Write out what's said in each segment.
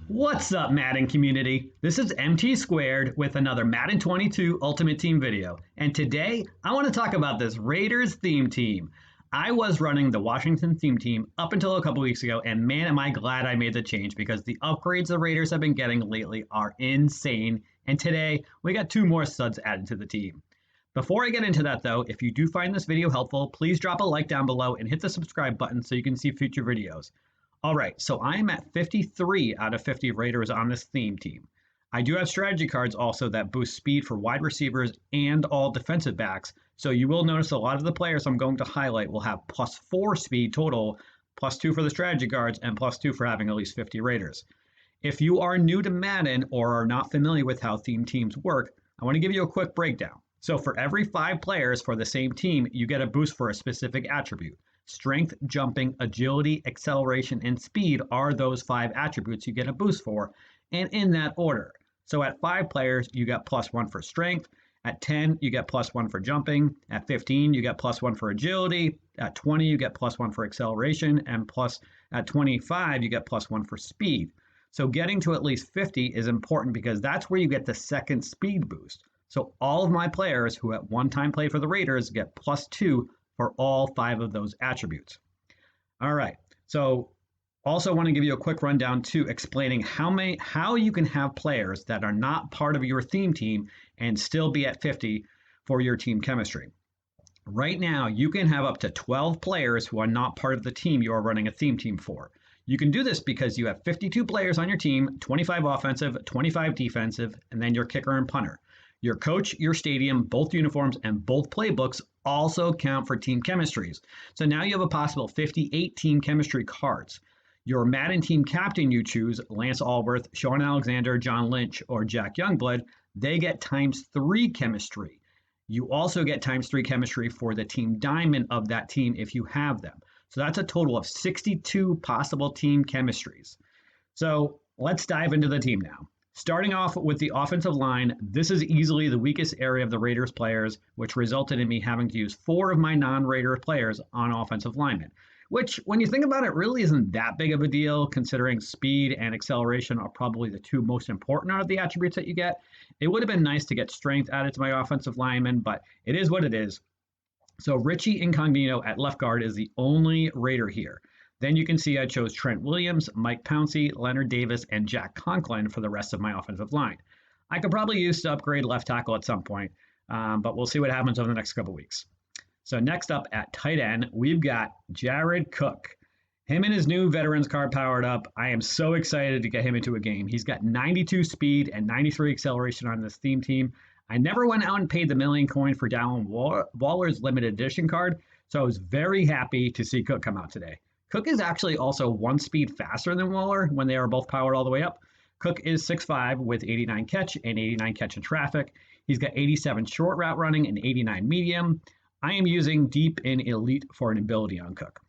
What's up, Madden community? This is MT Squared with another Madden 22 Ultimate Team video. And today, I want to talk about this Raiders theme team. I was running the Washington theme team up until a couple weeks ago, and man, am I glad I made the change because the upgrades the Raiders have been getting lately are insane. And today, we got two more studs added to the team. Before I get into that though, if you do find this video helpful, please drop a like down below and hit the subscribe button so you can see future videos. All right, so I'm at 53 out of 50 Raiders on this theme team. I do have strategy cards also that boost speed for wide receivers and all defensive backs, so you will notice a lot of the players I'm going to highlight will have +4 speed total, +2 for the strategy cards, and +2 for having at least 50 Raiders. If you are new to Madden or are not familiar with how theme teams work, I want to give you a quick breakdown. So for every 5 players for the same team, you get a boost for a specific attribute. Strength, jumping, agility, acceleration, and speed are those 5 attributes you get a boost for, and in that order. So at 5 players, you get +1 for strength. At 10, you get +1 for jumping. At 15, you get +1 for agility. At 20, you get +1 for acceleration. And at 25, you get +1 for speed. So getting to at least 50 is important because that's where you get the second speed boost. So all of my players who at one time play for the Raiders get +2 for all 5 of those attributes. All right, so also want to give you a quick rundown too, explaining how you can have players that are not part of your theme team and still be at 50 for your team chemistry. Right now, you can have up to 12 players who are not part of the team you are running a theme team for. You can do this because you have 52 players on your team, 25 offensive, 25 defensive, and then your kicker and punter. Your coach, your stadium, both uniforms, and both playbooks also count for team chemistries. So now you have a possible 58 team chemistry cards. Your Madden team captain you choose, Lance Allworth, Sean Alexander, John Lynch, or Jack Youngblood, they get ×3 chemistry. You also get ×3 chemistry for the team diamond of that team if you have them. So that's a total of 62 possible team chemistries. So let's dive into the team now. Starting off with the offensive line, this is easily the weakest area of the Raiders players, which resulted in me having to use 4 of my non-Raider players on offensive linemen, which, when you think about it, really isn't that big of a deal, considering speed and acceleration are probably the 2 most important out of the attributes that you get. It would have been nice to get strength added to my offensive linemen, but it is what it is. So Richie Incognito at left guard is the only Raider here. Then you can see I chose Trent Williams, Mike Pouncey, Leonard Davis, and Jack Conklin for the rest of my offensive line. I could probably use to upgrade left tackle at some point, but we'll see what happens over the next couple weeks. So next up at tight end, we've got Jared Cook. Him and his new veterans card powered up. I am so excited to get him into a game. He's got 92 speed and 93 acceleration on this theme team. I never went out and paid the million coin for Darren Waller's limited edition card, so I was very happy to see Cook come out today. Cook is actually also 1 speed faster than Waller when they are both powered all the way up. Cook is 6'5" with 89 catch and 89 catch in traffic. He's got 87 short route running and 89 medium. I am using deep in elite for an ability on Cook.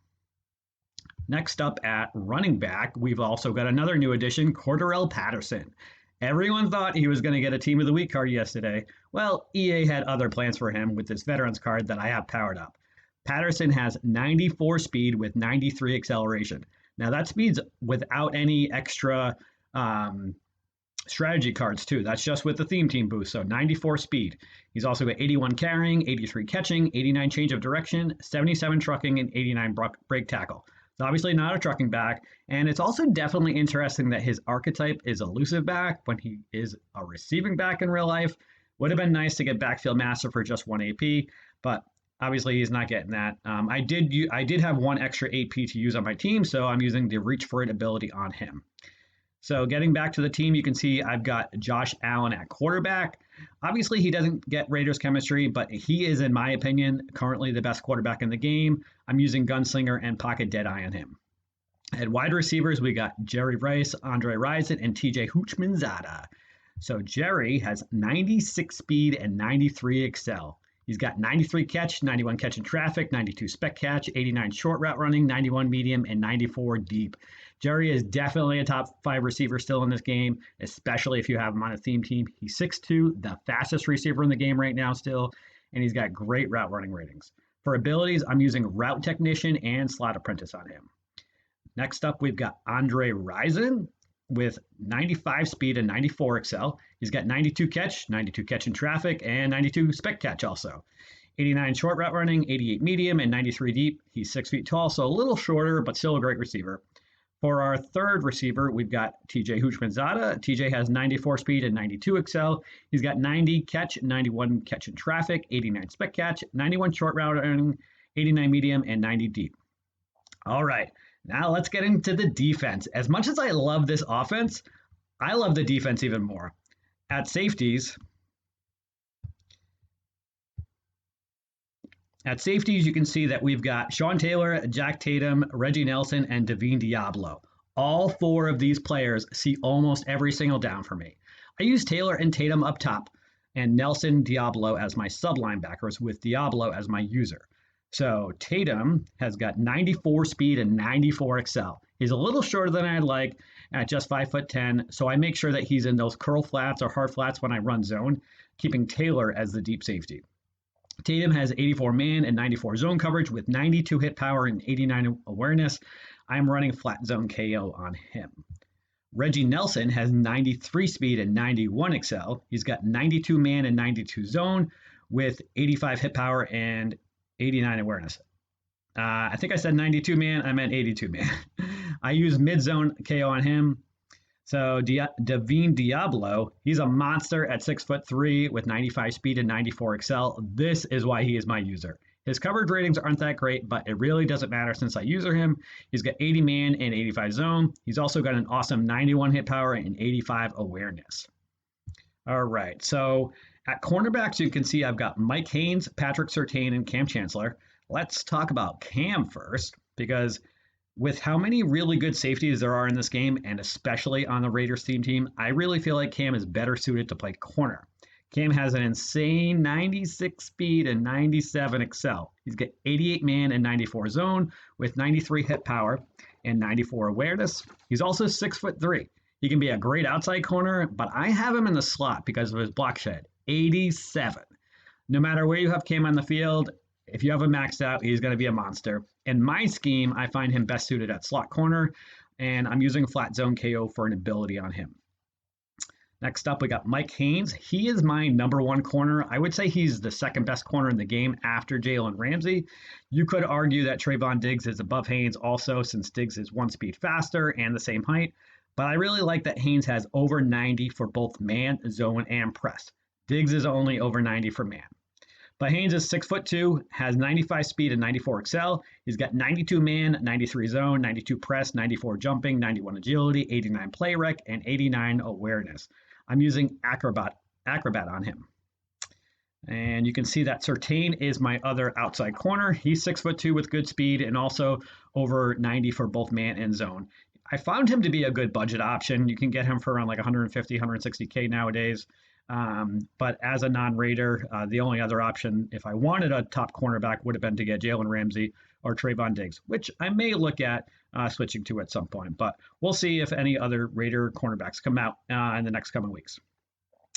Next up at running back, we've also got another new addition, Cordarrelle Patterson. Everyone thought he was going to get a Team of the Week card yesterday. Well, EA had other plans for him with this veterans card that I have powered up. Patterson has 94 speed with 93 acceleration. Now that speed's without any extra strategy cards too. That's just with the theme team boost, so 94 speed. He's also got 81 carrying, 83 catching, 89 change of direction, 77 trucking, and 89 break tackle. It's obviously not a trucking back, and it's also definitely interesting that his archetype is elusive back when he is a receiving back in real life. Would have been nice to get backfield master for just 1 AP, but obviously, he's not getting that. I did have 1 extra AP to use on my team, so I'm using the reach for it ability on him. So getting back to the team, you can see I've got Josh Allen at quarterback. Obviously, he doesn't get Raiders chemistry, but he is, in my opinion, currently the best quarterback in the game. I'm using Gunslinger and Pocket Deadeye on him. At wide receivers, we got Jerry Rice, Andre Rison, and TJ Houshmandzadeh. So Jerry has 96 speed and 93 excel. He's got 93 catch, 91 catch in traffic, 92 spec catch, 89 short route running, 91 medium, and 94 deep. Jerry is definitely a top 5 receiver still in this game, especially if you have him on a theme team. He's 6'2", the fastest receiver in the game right now still, and he's got great route running ratings. For abilities, I'm using Route Technician and Slot Apprentice on him. Next up, we've got Andre Rison. with 95 speed and 94 excel. He's got 92 catch in traffic, and 92 spec catch also. 89 short route running, 88 medium, and 93 deep. He's 6 feet tall, so a little shorter, but still a great receiver. For our third receiver, we've got TJ Houshmandzadeh. TJ has 94 speed and 92 excel. He's got 90 catch, 91 catch in traffic, 89 spec catch, 91 short route running, 89 medium, and 90 deep. All right, now let's get into the defense. As much as I love this offense, I love the defense even more. At safeties, you can see that we've got Sean Taylor, Jack Tatum, Reggie Nelson, and Divine Deablo. All four of these players see almost every single down for me. I use Taylor and Tatum up top, and Nelson, Deablo as my sub linebackers, with Deablo as my user. So Tatum has got 94 speed and 94 excel. He's a little shorter than I'd like at just 5'10", so I make sure that he's in those curl flats or hard flats when I run zone, keeping Taylor as the deep safety. Tatum has 84 man and 94 zone coverage with 92 hit power and 89 awareness. I'm running flat zone KO on him. Reggie Nelson has 93 speed and 91 excel. He's got 92 man and 92 zone with 85 hit power and 89 awareness. I think I said 92 man. I meant 82 man. I use mid zone KO on him. So Divine Deablo, he's a monster at 6'3" with 95 speed and 94 excel. This is why he is my user. His coverage ratings aren't that great, but it really doesn't matter since I user him. He's got 80 man and 85 zone. He's also got an awesome 91 hit power and 85 awareness. All right, so at cornerbacks, you can see I've got Mike Haynes, Patrick Surtain, and Cam Chancellor. Let's talk about Cam first, because with how many really good safeties there are in this game, and especially on the Raiders theme team, I really feel like Cam is better suited to play corner. Cam has an insane 96 speed and 97 excel. He's got 88 man and 94 zone with 93 hit power and 94 awareness. He's also 6'3". He can be a great outside corner, but I have him in the slot because of his block shed, 87. No matter where you have Cam on the field, if you have him maxed out, he's going to be a monster. In my scheme, I find him best suited at slot corner, and I'm using flat zone KO for an ability on him. Next up, we got Mike Haynes. He is my number one corner. I would say he's the second best corner in the game after Jalen Ramsey. You could argue that Trayvon Diggs is above Haynes also, since Diggs is one speed faster and the same height. But I really like that Haynes has over 90 for both man, zone, and press. Diggs is only over 90 for man. But Haynes is 6'2", has 95 speed and 94 excel. He's got 92 man, 93 zone, 92 press, 94 jumping, 91 agility, 89 play rec, and 89 awareness. I'm using Acrobat on him. And you can see that Surtain is my other outside corner. He's 6'2" with good speed and also over 90 for both man and zone. I found him to be a good budget option. You can get him for around like 150, 160K nowadays. But as a non-Raider, the only other option, if I wanted a top cornerback, would have been to get Jalen Ramsey or Trayvon Diggs, which I may look at switching to at some point. But we'll see if any other Raider cornerbacks come out in the next coming weeks.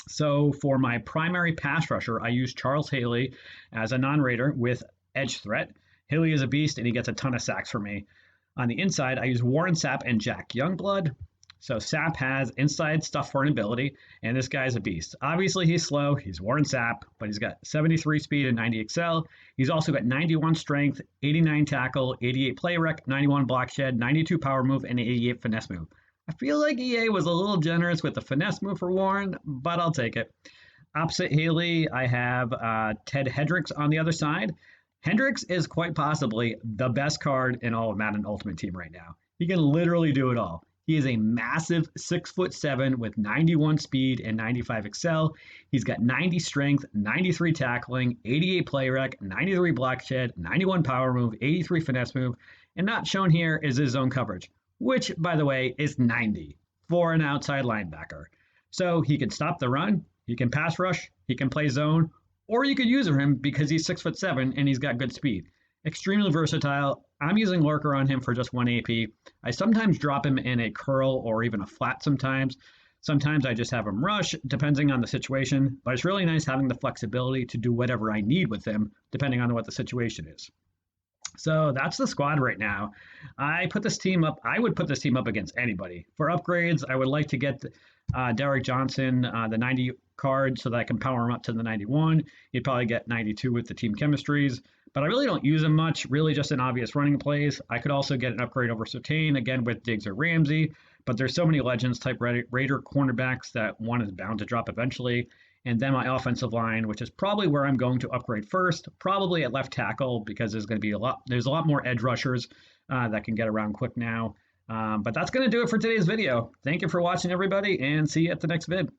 So for my primary pass rusher, I use Charles Haley as a non-Raider with edge threat. Haley is a beast, and he gets a ton of sacks for me. On the inside, I use Warren Sapp and Jack Youngblood. So Sapp has inside stuff for an ability, and this guy's a beast. Obviously, he's slow. He's Warren Sapp, but he's got 73 speed and 90 excel. He's also got 91 strength, 89 tackle, 88 play rec, 91 block shed, 92 power move, and 88 finesse move. I feel like EA was a little generous with the finesse move for Warren, but I'll take it. Opposite Haley, I have Ted Hendricks on the other side. Hendricks is quite possibly the best card in all of Madden Ultimate Team right now. He can literally do it all. He is a massive 6'7" with 91 speed and 95 excel. He's got 90 strength, 93 tackling, 88 play rec, 93 block shed, 91 power move, 83 finesse move, and not shown here is his zone coverage, which, by the way, is 90 for an outside linebacker. So he can stop the run, he can pass rush, he can play zone, or you could use him because he's 6'7" and he's got good speed. Extremely versatile. I'm using Lurker on him for just 1 AP. I sometimes drop him in a curl or even a flat sometimes. Sometimes I just have him rush, depending on the situation. But it's really nice having the flexibility to do whatever I need with him, depending on what the situation is. So that's the squad right now. I put this team up. I would put this team up against anybody. For upgrades, I would like to get Derek Johnson the 90 card so that I can power him up to the 91. You'd probably get 92 with the team chemistries, but I really don't use him much, really just in obvious running plays. I could also get an upgrade over Surtain, again with Diggs or Ramsey, but there's so many Legends type Raider cornerbacks that one is bound to drop eventually. And then my offensive line, which is probably where I'm going to upgrade first, probably at left tackle because there's a lot more edge rushers that can get around quick now. But that's going to do it for today's video. Thank you for watching, everybody, and see you at the next vid.